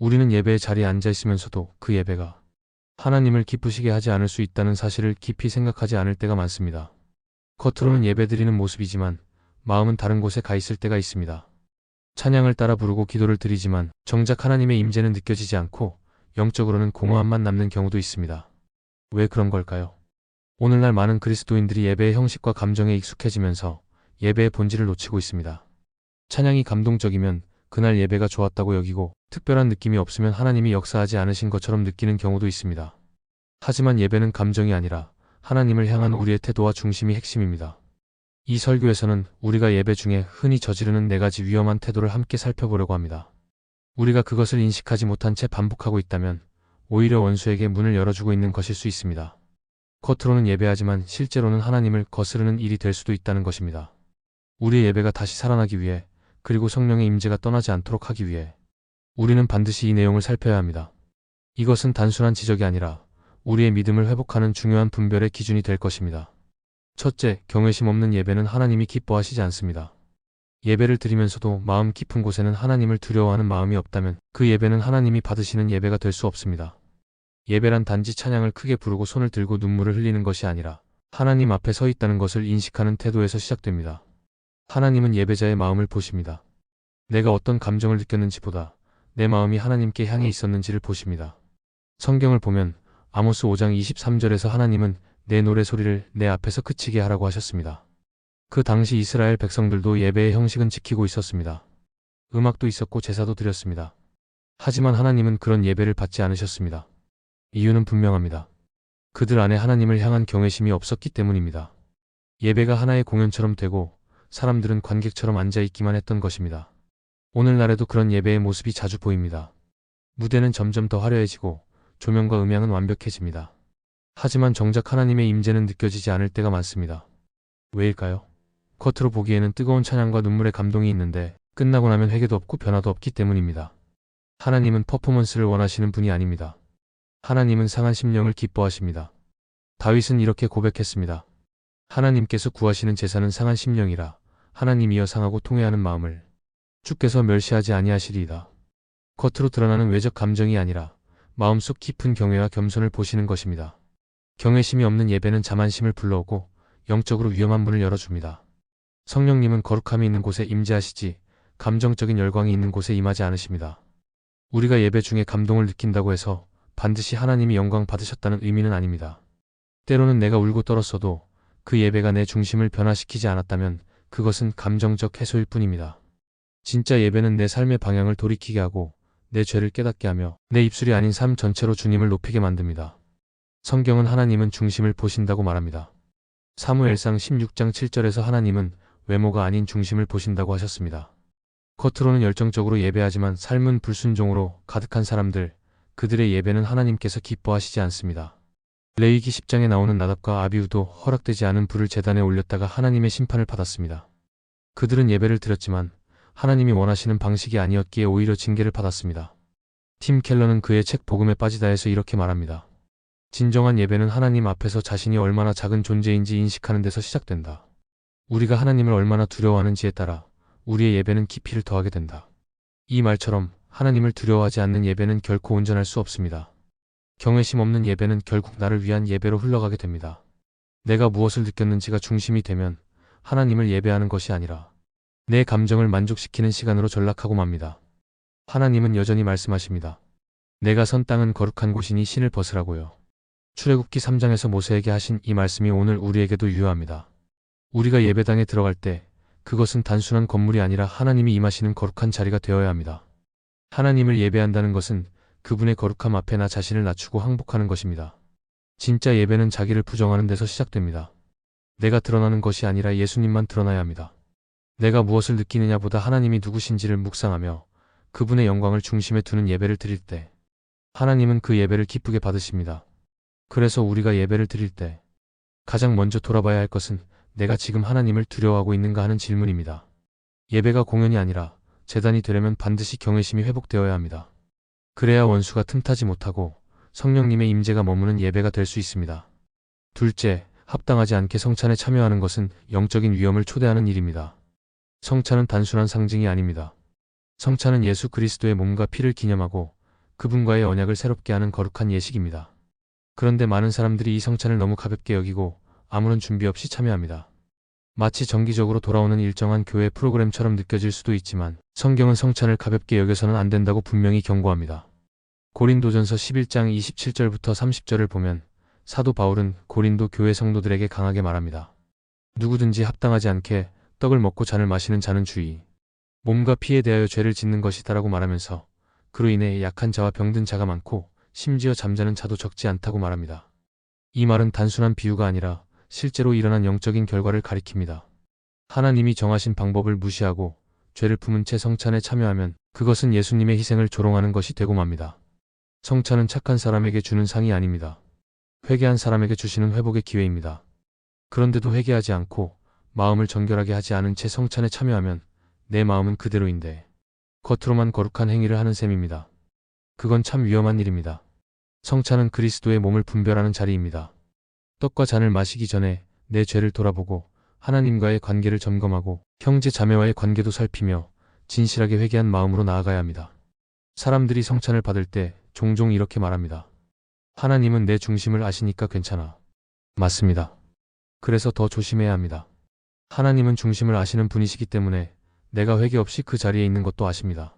우리는 예배의 자리에 앉아 있으면서도 그 예배가 하나님을 기쁘시게 하지 않을 수 있다는 사실을 깊이 생각하지 않을 때가 많습니다. 겉으로는 예배드리는 모습이지만 마음은 다른 곳에 가 있을 때가 있습니다. 찬양을 따라 부르고 기도를 드리지만 정작 하나님의 임재는 느껴지지 않고 영적으로는 공허함만 남는 경우도 있습니다. 왜 그런 걸까요? 오늘날 많은 그리스도인들이 예배의 형식과 감정에 익숙해지면서 예배의 본질을 놓치고 있습니다. 찬양이 감동적이면 그날 예배가 좋았다고 여기고 특별한 느낌이 없으면 하나님이 역사하지 않으신 것처럼 느끼는 경우도 있습니다. 하지만 예배는 감정이 아니라 하나님을 향한 우리의 태도와 중심이 핵심입니다. 이 설교에서는 우리가 예배 중에 흔히 저지르는 4가지 위험한 태도를 함께 살펴보려고 합니다. 우리가 그것을 인식하지 못한 채 반복하고 있다면 오히려 원수에게 문을 열어주고 있는 것일 수 있습니다. 겉으로는 예배하지만 실제로는 하나님을 거스르는 일이 될 수도 있다는 것입니다. 우리의 예배가 다시 살아나기 위해 그리고 성령의 임재가 떠나지 않도록 하기 위해 우리는 반드시 이 내용을 살펴야 합니다. 이것은 단순한 지적이 아니라 우리의 믿음을 회복하는 중요한 분별의 기준이 될 것입니다. 첫째, 경외심 없는 예배는 하나님이 기뻐하시지 않습니다. 예배를 드리면서도 마음 깊은 곳에는 하나님을 두려워하는 마음이 없다면 그 예배는 하나님이 받으시는 예배가 될 수 없습니다. 예배란 단지 찬양을 크게 부르고 손을 들고 눈물을 흘리는 것이 아니라 하나님 앞에 서 있다는 것을 인식하는 태도에서 시작됩니다. 하나님은 예배자의 마음을 보십니다. 내가 어떤 감정을 느꼈는지보다 내 마음이 하나님께 향해 있었는지를 보십니다. 성경을 보면 아모스 5장 23절에서 하나님은 내 노래소리를 내 앞에서 그치게 하라고 하셨습니다. 그 당시 이스라엘 백성들도 예배의 형식은 지키고 있었습니다. 음악도 있었고 제사도 드렸습니다. 하지만 하나님은 그런 예배를 받지 않으셨습니다. 이유는 분명합니다. 그들 안에 하나님을 향한 경외심이 없었기 때문입니다. 예배가 하나의 공연처럼 되고 사람들은 관객처럼 앉아있기만 했던 것입니다. 오늘날에도 그런 예배의 모습이 자주 보입니다. 무대는 점점 더 화려해지고 조명과 음향은 완벽해집니다. 하지만 정작 하나님의 임재는 느껴지지 않을 때가 많습니다. 왜일까요? 겉으로 보기에는 뜨거운 찬양과 눈물의 감동이 있는데 끝나고 나면 회개도 없고 변화도 없기 때문입니다. 하나님은 퍼포먼스를 원하시는 분이 아닙니다. 하나님은 상한 심령을 기뻐하십니다. 다윗은 이렇게 고백했습니다. 하나님께서 구하시는 제사는 상한 심령이라 하나님이여 상하고 통회하는 마음을 주께서 멸시하지 아니하시리이다. 겉으로 드러나는 외적 감정이 아니라 마음속 깊은 경외와 겸손을 보시는 것입니다. 경외심이 없는 예배는 자만심을 불러오고 영적으로 위험한 문을 열어줍니다. 성령님은 거룩함이 있는 곳에 임재하시지 감정적인 열광이 있는 곳에 임하지 않으십니다. 우리가 예배 중에 감동을 느낀다고 해서 반드시 하나님이 영광 받으셨다는 의미는 아닙니다. 때로는 내가 울고 떨었어도 그 예배가 내 중심을 변화시키지 않았다면 그것은 감정적 해소일 뿐입니다. 진짜 예배는 내 삶의 방향을 돌이키게 하고 내 죄를 깨닫게 하며 내 입술이 아닌 삶 전체로 주님을 높이게 만듭니다. 성경은 하나님은 중심을 보신다고 말합니다. 사무엘상 16장 7절에서 하나님은 외모가 아닌 중심을 보신다고 하셨습니다. 겉으로는 열정적으로 예배하지만 삶은 불순종으로 가득한 사람들, 그들의 예배는 하나님께서 기뻐하시지 않습니다. 레위기 10장에 나오는 나답과 아비후도 허락되지 않은 불을 제단에 올렸다가 하나님의 심판을 받았습니다. 그들은 예배를 드렸지만 하나님이 원하시는 방식이 아니었기에 오히려 징계를 받았습니다. 팀 켈러는 그의 책 복음에 빠지다에서 이렇게 말합니다. 진정한 예배는 하나님 앞에서 자신이 얼마나 작은 존재인지 인식하는 데서 시작된다. 우리가 하나님을 얼마나 두려워하는지에 따라 우리의 예배는 깊이를 더하게 된다. 이 말처럼 하나님을 두려워하지 않는 예배는 결코 온전할 수 없습니다. 경외심 없는 예배는 결국 나를 위한 예배로 흘러가게 됩니다. 내가 무엇을 느꼈는지가 중심이 되면 하나님을 예배하는 것이 아니라 내 감정을 만족시키는 시간으로 전락하고 맙니다. 하나님은 여전히 말씀하십니다. 내가 선 땅은 거룩한 곳이니 신을 벗으라고요. 출애굽기 3장에서 모세에게 하신 이 말씀이 오늘 우리에게도 유효합니다. 우리가 예배당에 들어갈 때 그것은 단순한 건물이 아니라 하나님이 임하시는 거룩한 자리가 되어야 합니다. 하나님을 예배한다는 것은 그분의 거룩함 앞에 나 자신을 낮추고 항복하는 것입니다. 진짜 예배는 자기를 부정하는 데서 시작됩니다. 내가 드러나는 것이 아니라 예수님만 드러나야 합니다. 내가 무엇을 느끼느냐보다 하나님이 누구신지를 묵상하며 그분의 영광을 중심에 두는 예배를 드릴 때 하나님은 그 예배를 기쁘게 받으십니다. 그래서 우리가 예배를 드릴 때 가장 먼저 돌아봐야 할 것은 내가 지금 하나님을 두려워하고 있는가 하는 질문입니다. 예배가 공연이 아니라 제단이 되려면 반드시 경외심이 회복되어야 합니다. 그래야 원수가 틈타지 못하고 성령님의 임재가 머무는 예배가 될 수 있습니다. 둘째, 합당하지 않게 성찬에 참여하는 것은 영적인 위험을 초대하는 일입니다. 성찬은 단순한 상징이 아닙니다. 성찬은 예수 그리스도의 몸과 피를 기념하고 그분과의 언약을 새롭게 하는 거룩한 예식입니다. 그런데 많은 사람들이 이 성찬을 너무 가볍게 여기고 아무런 준비 없이 참여합니다. 마치 정기적으로 돌아오는 일정한 교회 프로그램처럼 느껴질 수도 있지만 성경은 성찬을 가볍게 여겨서는 안 된다고 분명히 경고합니다. 고린도전서 11장 27절부터 30절을 보면 사도 바울은 고린도 교회 성도들에게 강하게 말합니다. 누구든지 합당하지 않게 떡을 먹고 잔을 마시는 자는 주의, 몸과 피에 대하여 죄를 짓는 것이다라고 말하면서 그로 인해 약한 자와 병든 자가 많고 심지어 잠자는 자도 적지 않다고 말합니다. 이 말은 단순한 비유가 아니라 실제로 일어난 영적인 결과를 가리킵니다. 하나님이 정하신 방법을 무시하고 죄를 품은 채 성찬에 참여하면 그것은 예수님의 희생을 조롱하는 것이 되고 맙니다. 성찬은 착한 사람에게 주는 상이 아닙니다. 회개한 사람에게 주시는 회복의 기회입니다. 그런데도 회개하지 않고 마음을 정결하게 하지 않은 채 성찬에 참여하면 내 마음은 그대로인데 겉으로만 거룩한 행위를 하는 셈입니다. 그건 참 위험한 일입니다. 성찬은 그리스도의 몸을 분별하는 자리입니다. 떡과 잔을 마시기 전에 내 죄를 돌아보고 하나님과의 관계를 점검하고 형제 자매와의 관계도 살피며 진실하게 회개한 마음으로 나아가야 합니다. 사람들이 성찬을 받을 때 종종 이렇게 말합니다. 하나님은 내 중심을 아시니까 괜찮아. 맞습니다. 그래서 더 조심해야 합니다. 하나님은 중심을 아시는 분이시기 때문에 내가 회개 없이 그 자리에 있는 것도 아십니다.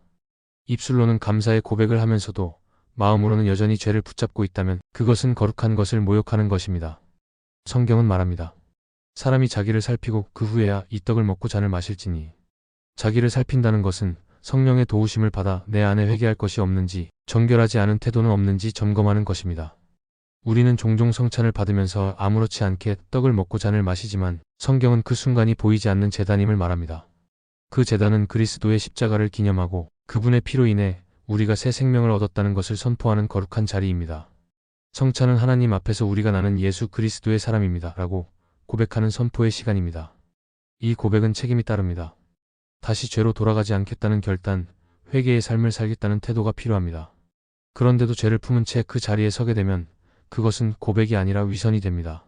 입술로는 감사의 고백을 하면서도 마음으로는 여전히 죄를 붙잡고 있다면 그것은 거룩한 것을 모욕하는 것입니다. 성경은 말합니다. 사람이 자기를 살피고 그 후에야 이 떡을 먹고 잔을 마실지니. 자기를 살핀다는 것은 성령의 도우심을 받아 내 안에 회개할 것이 없는지, 정결하지 않은 태도는 없는지 점검하는 것입니다. 우리는 종종 성찬을 받으면서 아무렇지 않게 떡을 먹고 잔을 마시지만 성경은 그 순간이 보이지 않는 제단임을 말합니다. 그 제단은 그리스도의 십자가를 기념하고 그분의 피로 인해 우리가 새 생명을 얻었다는 것을 선포하는 거룩한 자리입니다. 성찬은 하나님 앞에서 우리가 나는 예수 그리스도의 사람입니다 라고 고백하는 선포의 시간입니다. 이 고백은 책임이 따릅니다. 다시 죄로 돌아가지 않겠다는 결단, 회개의 삶을 살겠다는 태도가 필요합니다. 그런데도 죄를 품은 채 그 자리에 서게 되면 그것은 고백이 아니라 위선이 됩니다.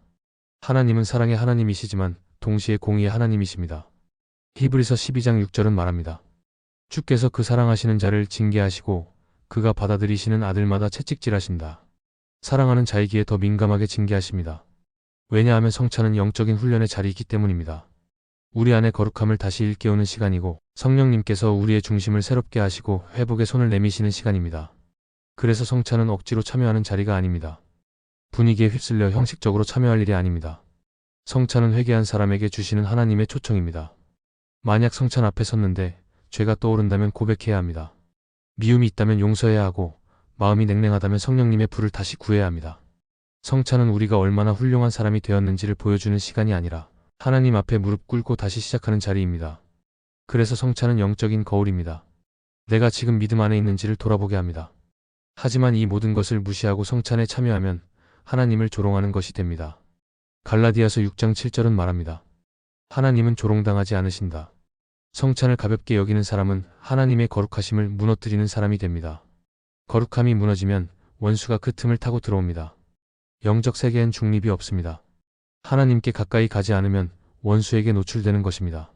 하나님은 사랑의 하나님이시지만 동시에 공의의 하나님이십니다. 히브리서 12장 6절은 말합니다. 주께서 그 사랑하시는 자를 징계하시고 그가 받아들이시는 아들마다 채찍질하신다. 사랑하는 자이기에 더 민감하게 징계하십니다. 왜냐하면 성찬은 영적인 훈련의 자리이기 때문입니다. 우리 안의 거룩함을 다시 일깨우는 시간이고 성령님께서 우리의 중심을 새롭게 하시고 회복에 손을 내미시는 시간입니다. 그래서 성찬은 억지로 참여하는 자리가 아닙니다. 분위기에 휩쓸려 형식적으로 참여할 일이 아닙니다. 성찬은 회개한 사람에게 주시는 하나님의 초청입니다. 만약 성찬 앞에 섰는데 죄가 떠오른다면 고백해야 합니다. 미움이 있다면 용서해야 하고 마음이 냉랭하다면 성령님의 불을 다시 구해야 합니다. 성찬은 우리가 얼마나 훌륭한 사람이 되었는지를 보여주는 시간이 아니라 하나님 앞에 무릎 꿇고 다시 시작하는 자리입니다. 그래서 성찬은 영적인 거울입니다. 내가 지금 믿음 안에 있는지를 돌아보게 합니다. 하지만 이 모든 것을 무시하고 성찬에 참여하면 하나님을 조롱하는 것이 됩니다. 갈라디아서 6장 7절은 말합니다. 하나님은 조롱당하지 않으신다. 성찬을 가볍게 여기는 사람은 하나님의 거룩하심을 무너뜨리는 사람이 됩니다. 거룩함이 무너지면 원수가 그 틈을 타고 들어옵니다. 영적 세계엔 중립이 없습니다. 하나님께 가까이 가지 않으면 원수에게 노출되는 것입니다.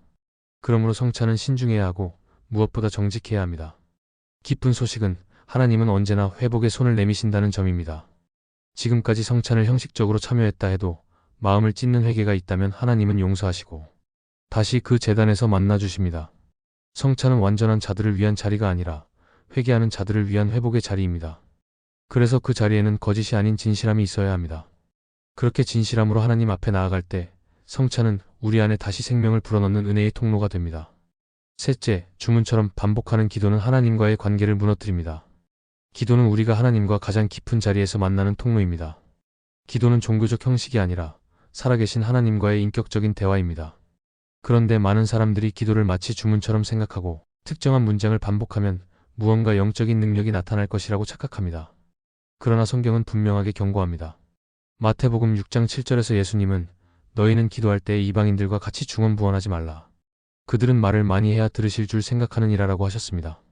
그러므로 성찬은 신중해야 하고 무엇보다 정직해야 합니다. 기쁜 소식은 하나님은 언제나 회복에 손을 내미신다는 점입니다. 지금까지 성찬을 형식적으로 참여했다 해도 마음을 찢는 회개가 있다면 하나님은 용서하시고 다시 그 제단에서 만나주십니다. 성찬은 완전한 자들을 위한 자리가 아니라 회개하는 자들을 위한 회복의 자리입니다. 그래서 그 자리에는 거짓이 아닌 진실함이 있어야 합니다. 그렇게 진실함으로 하나님 앞에 나아갈 때 성찬은 우리 안에 다시 생명을 불어넣는 은혜의 통로가 됩니다. 셋째, 주문처럼 반복하는 기도는 하나님과의 관계를 무너뜨립니다. 기도는 우리가 하나님과 가장 깊은 자리에서 만나는 통로입니다. 기도는 종교적 형식이 아니라 살아계신 하나님과의 인격적인 대화입니다. 그런데 많은 사람들이 기도를 마치 주문처럼 생각하고 특정한 문장을 반복하면 무언가 영적인 능력이 나타날 것이라고 착각합니다. 그러나 성경은 분명하게 경고합니다. 마태복음 6장 7절에서 예수님은 너희는 기도할 때 이방인들과 같이 중언부언하지 말라. 그들은 말을 많이 해야 들으실 줄 생각하느니라라고 하셨습니다.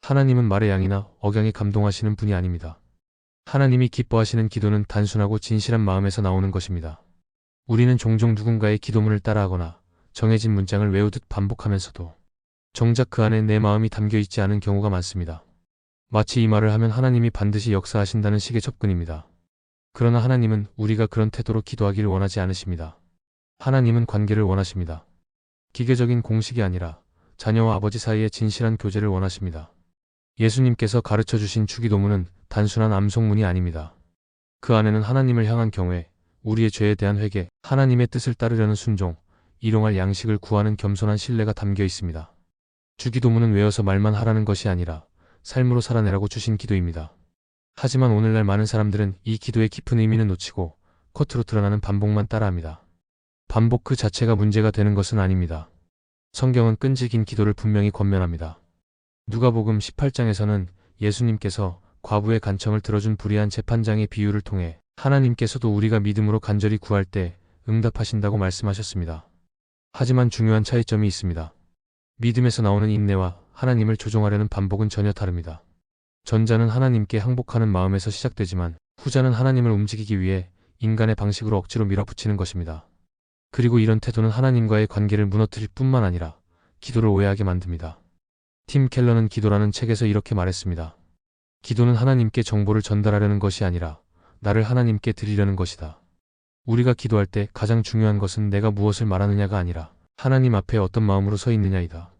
하나님은 말의 양이나 억양에 감동하시는 분이 아닙니다. 하나님이 기뻐하시는 기도는 단순하고 진실한 마음에서 나오는 것입니다. 우리는 종종 누군가의 기도문을 따라하거나 정해진 문장을 외우듯 반복하면서도 정작 그 안에 내 마음이 담겨 있지 않은 경우가 많습니다. 마치 이 말을 하면 하나님이 반드시 역사하신다는 식의 접근입니다. 그러나 하나님은 우리가 그런 태도로 기도하기를 원하지 않으십니다. 하나님은 관계를 원하십니다. 기계적인 공식이 아니라 자녀와 아버지 사이의 진실한 교제를 원하십니다. 예수님께서 가르쳐 주신 주기도문은 단순한 암송문이 아닙니다. 그 안에는 하나님을 향한 경외, 우리의 죄에 대한 회개, 하나님의 뜻을 따르려는 순종, 일용할 양식을 구하는 겸손한 신뢰가 담겨 있습니다. 주기도문은 외워서 말만 하라는 것이 아니라 삶으로 살아내라고 주신 기도입니다. 하지만 오늘날 많은 사람들은 이 기도의 깊은 의미는 놓치고 겉으로 드러나는 반복만 따라합니다. 반복 그 자체가 문제가 되는 것은 아닙니다. 성경은 끈질긴 기도를 분명히 권면합니다. 누가복음 18장에서는 예수님께서 과부의 간청을 들어준 불의한 재판장의 비유를 통해 하나님께서도 우리가 믿음으로 간절히 구할 때 응답하신다고 말씀하셨습니다. 하지만 중요한 차이점이 있습니다. 믿음에서 나오는 인내와 하나님을 조종하려는 반복은 전혀 다릅니다. 전자는 하나님께 항복하는 마음에서 시작되지만 후자는 하나님을 움직이기 위해 인간의 방식으로 억지로 밀어붙이는 것입니다. 그리고 이런 태도는 하나님과의 관계를 무너뜨릴 뿐만 아니라 기도를 오해하게 만듭니다. 팀 켈러는 기도라는 책에서 이렇게 말했습니다. 기도는 하나님께 정보를 전달하려는 것이 아니라 나를 하나님께 드리려는 것이다. 우리가 기도할 때 가장 중요한 것은 내가 무엇을 말하느냐가 아니라 하나님 앞에 어떤 마음으로 서 있느냐이다.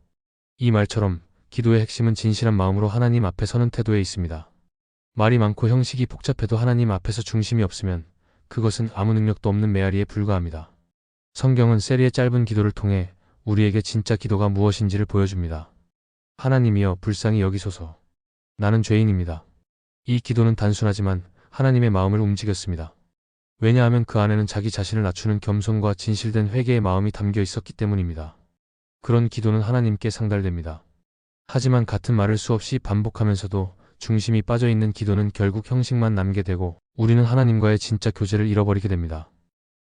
이 말처럼 기도의 핵심은 진실한 마음으로 하나님 앞에 서는 태도에 있습니다. 말이 많고 형식이 복잡해도 하나님 앞에서 중심이 없으면 그것은 아무 능력도 없는 메아리에 불과합니다. 성경은 세리의 짧은 기도를 통해 우리에게 진짜 기도가 무엇인지를 보여줍니다. 하나님이여 불쌍히 여기소서. 나는 죄인입니다. 이 기도는 단순하지만 하나님의 마음을 움직였습니다. 왜냐하면 그 안에는 자기 자신을 낮추는 겸손과 진실된 회개의 마음이 담겨 있었기 때문입니다. 그런 기도는 하나님께 상달됩니다. 하지만 같은 말을 수없이 반복하면서도 중심이 빠져있는 기도는 결국 형식만 남게 되고 우리는 하나님과의 진짜 교제를 잃어버리게 됩니다.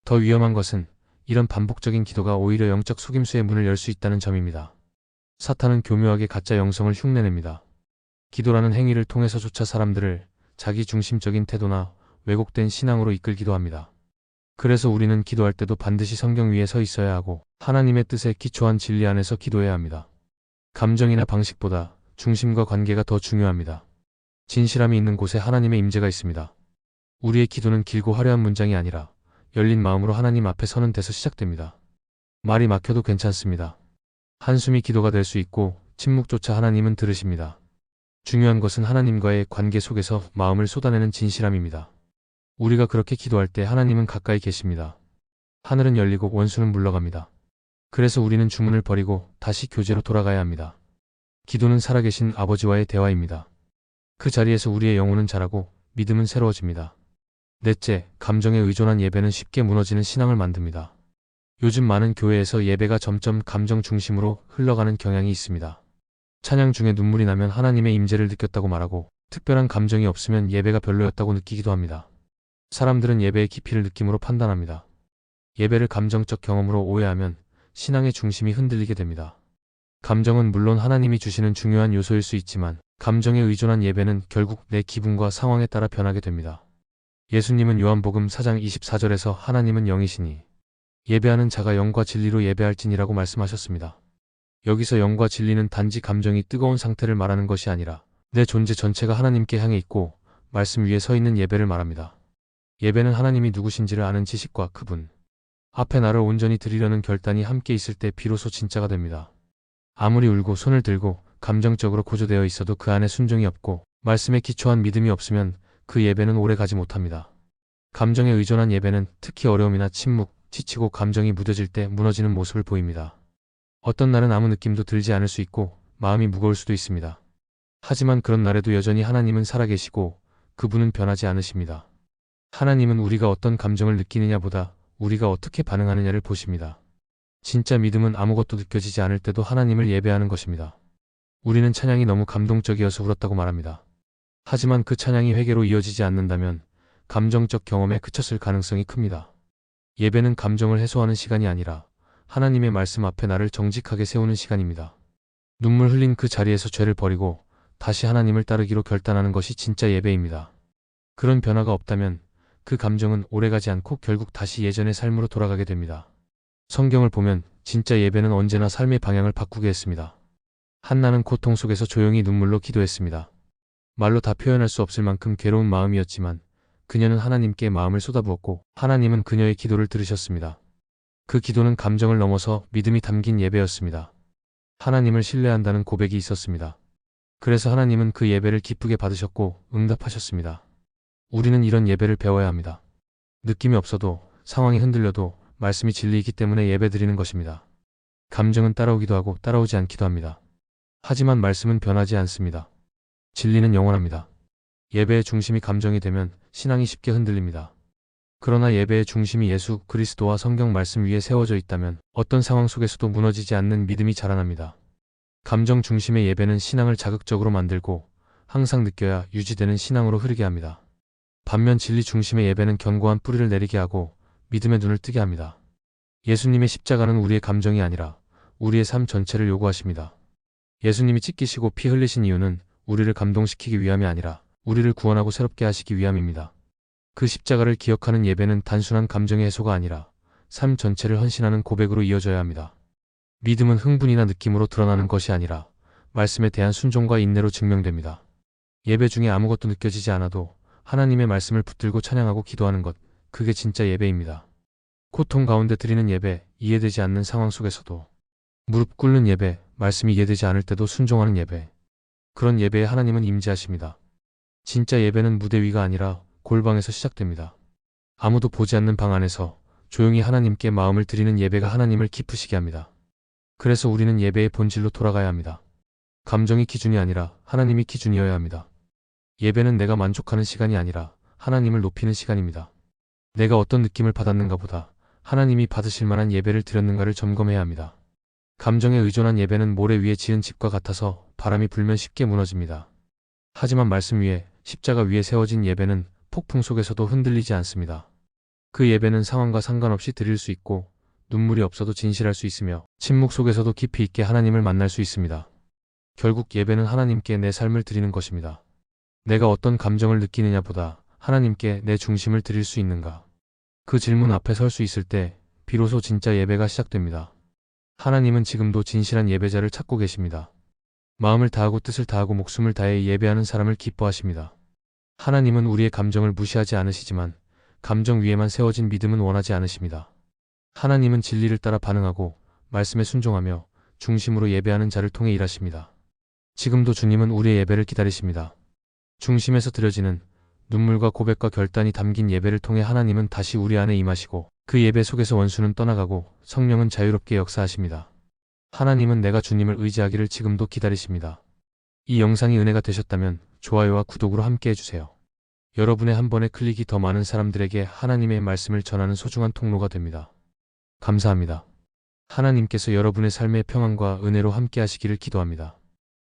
더 위험한 것은 이런 반복적인 기도가 오히려 영적 속임수의 문을 열 수 있다는 점입니다. 사탄은 교묘하게 가짜 영성을 흉내냅니다. 기도라는 행위를 통해서조차 사람들을 자기 중심적인 태도나 왜곡된 신앙으로 이끌기도 합니다. 그래서 우리는 기도할 때도 반드시 성경 위에 서 있어야 하고 하나님의 뜻에 기초한 진리 안에서 기도해야 합니다. 감정이나 방식보다 중심과 관계가 더 중요합니다. 진실함이 있는 곳에 하나님의 임재가 있습니다. 우리의 기도는 길고 화려한 문장이 아니라 열린 마음으로 하나님 앞에 서는 데서 시작됩니다. 말이 막혀도 괜찮습니다. 한숨이 기도가 될 수 있고 침묵조차 하나님은 들으십니다. 중요한 것은 하나님과의 관계 속에서 마음을 쏟아내는 진실함입니다. 우리가 그렇게 기도할 때 하나님은 가까이 계십니다. 하늘은 열리고 원수는 물러갑니다. 그래서 우리는 주문을 버리고 다시 교제로 돌아가야 합니다. 기도는 살아계신 아버지와의 대화입니다. 그 자리에서 우리의 영혼은 자라고 믿음은 새로워집니다. 넷째, 감정에 의존한 예배는 쉽게 무너지는 신앙을 만듭니다. 요즘 많은 교회에서 예배가 점점 감정 중심으로 흘러가는 경향이 있습니다. 찬양 중에 눈물이 나면 하나님의 임재를 느꼈다고 말하고 특별한 감정이 없으면 예배가 별로였다고 느끼기도 합니다. 사람들은 예배의 깊이를 느낌으로 판단합니다. 예배를 감정적 경험으로 오해하면 신앙의 중심이 흔들리게 됩니다. 감정은 물론 하나님이 주시는 중요한 요소일 수 있지만 감정에 의존한 예배는 결국 내 기분과 상황에 따라 변하게 됩니다. 예수님은 요한복음 4장 24절에서 하나님은 영이시니 예배하는 자가 영과 진리로 예배할지니라고 말씀하셨습니다. 여기서 영과 진리는 단지 감정이 뜨거운 상태를 말하는 것이 아니라 내 존재 전체가 하나님께 향해 있고 말씀 위에 서 있는 예배를 말합니다. 예배는 하나님이 누구신지를 아는 지식과 그분 앞에 나를 온전히 드리려는 결단이 함께 있을 때 비로소 진짜가 됩니다. 아무리 울고 손을 들고 감정적으로 고조되어 있어도 그 안에 순종이 없고 말씀에 기초한 믿음이 없으면 그 예배는 오래 가지 못합니다. 감정에 의존한 예배는 특히 어려움이나 침묵, 지치고 감정이 무뎌질 때 무너지는 모습을 보입니다. 어떤 날은 아무 느낌도 들지 않을 수 있고 마음이 무거울 수도 있습니다. 하지만 그런 날에도 여전히 하나님은 살아계시고 그분은 변하지 않으십니다. 하나님은 우리가 어떤 감정을 느끼느냐보다 우리가 어떻게 반응하느냐를 보십니다. 진짜 믿음은 아무것도 느껴지지 않을 때도 하나님을 예배하는 것입니다. 우리는 찬양이 너무 감동적이어서 울었다고 말합니다. 하지만 그 찬양이 회개로 이어지지 않는다면 감정적 경험에 그쳤을 가능성이 큽니다. 예배는 감정을 해소하는 시간이 아니라 하나님의 말씀 앞에 나를 정직하게 세우는 시간입니다. 눈물 흘린 그 자리에서 죄를 버리고 다시 하나님을 따르기로 결단하는 것이 진짜 예배입니다. 그런 변화가 없다면 그 감정은 오래가지 않고 결국 다시 예전의 삶으로 돌아가게 됩니다. 성경을 보면 진짜 예배는 언제나 삶의 방향을 바꾸게 했습니다. 한나는 고통 속에서 조용히 눈물로 기도했습니다. 말로 다 표현할 수 없을 만큼 괴로운 마음이었지만 그녀는 하나님께 마음을 쏟아부었고 하나님은 그녀의 기도를 들으셨습니다. 그 기도는 감정을 넘어서 믿음이 담긴 예배였습니다. 하나님을 신뢰한다는 고백이 있었습니다. 그래서 하나님은 그 예배를 기쁘게 받으셨고 응답하셨습니다. 우리는 이런 예배를 배워야 합니다. 느낌이 없어도 상황이 흔들려도 말씀이 진리이기 때문에 예배드리는 것입니다. 감정은 따라오기도 하고 따라오지 않기도 합니다. 하지만 말씀은 변하지 않습니다. 진리는 영원합니다. 예배의 중심이 감정이 되면 신앙이 쉽게 흔들립니다. 그러나 예배의 중심이 예수 그리스도와 성경 말씀 위에 세워져 있다면 어떤 상황 속에서도 무너지지 않는 믿음이 자라납니다. 감정 중심의 예배는 신앙을 자극적으로 만들고 항상 느껴야 유지되는 신앙으로 흐르게 합니다. 반면 진리 중심의 예배는 견고한 뿌리를 내리게 하고 믿음의 눈을 뜨게 합니다. 예수님의 십자가는 우리의 감정이 아니라 우리의 삶 전체를 요구하십니다. 예수님이 찢기시고 피 흘리신 이유는 우리를 감동시키기 위함이 아니라 우리를 구원하고 새롭게 하시기 위함입니다. 그 십자가를 기억하는 예배는 단순한 감정의 해소가 아니라 삶 전체를 헌신하는 고백으로 이어져야 합니다. 믿음은 흥분이나 느낌으로 드러나는 것이 아니라 말씀에 대한 순종과 인내로 증명됩니다. 예배 중에 아무것도 느껴지지 않아도 하나님의 말씀을 붙들고 찬양하고 기도하는 것, 그게 진짜 예배입니다. 고통 가운데 드리는 예배, 이해되지 않는 상황 속에서도 무릎 꿇는 예배, 말씀이 이해되지 않을 때도 순종하는 예배. 그런 예배에 하나님은 임재하십니다. 진짜 예배는 무대 위가 아니라 골방에서 시작됩니다. 아무도 보지 않는 방 안에서 조용히 하나님께 마음을 드리는 예배가 하나님을 기쁘시게 합니다. 그래서 우리는 예배의 본질로 돌아가야 합니다. 감정이 기준이 아니라 하나님이 기준이어야 합니다. 예배는 내가 만족하는 시간이 아니라 하나님을 높이는 시간입니다. 내가 어떤 느낌을 받았는가 보다 하나님이 받으실 만한 예배를 드렸는가를 점검해야 합니다. 감정에 의존한 예배는 모래 위에 지은 집과 같아서 바람이 불면 쉽게 무너집니다. 하지만 말씀 위에 십자가 위에 세워진 예배는 폭풍 속에서도 흔들리지 않습니다. 그 예배는 상황과 상관없이 드릴 수 있고 눈물이 없어도 진실할 수 있으며 침묵 속에서도 깊이 있게 하나님을 만날 수 있습니다. 결국 예배는 하나님께 내 삶을 드리는 것입니다. 내가 어떤 감정을 느끼느냐보다 하나님께 내 중심을 드릴 수 있는가. 그 질문 앞에 설 수 있을 때 비로소 진짜 예배가 시작됩니다. 하나님은 지금도 진실한 예배자를 찾고 계십니다. 마음을 다하고 뜻을 다하고 목숨을 다해 예배하는 사람을 기뻐하십니다. 하나님은 우리의 감정을 무시하지 않으시지만 감정 위에만 세워진 믿음은 원하지 않으십니다. 하나님은 진리를 따라 반응하고 말씀에 순종하며 중심으로 예배하는 자를 통해 일하십니다. 지금도 주님은 우리의 예배를 기다리십니다. 중심에서 드려지는 눈물과 고백과 결단이 담긴 예배를 통해 하나님은 다시 우리 안에 임하시고 그 예배 속에서 원수는 떠나가고 성령은 자유롭게 역사하십니다. 하나님은 내가 주님을 의지하기를 지금도 기다리십니다. 이 영상이 은혜가 되셨다면 좋아요와 구독으로 함께 해주세요. 여러분의 한 번의 클릭이 더 많은 사람들에게 하나님의 말씀을 전하는 소중한 통로가 됩니다. 감사합니다. 하나님께서 여러분의 삶의 평안과 은혜로 함께 하시기를 기도합니다.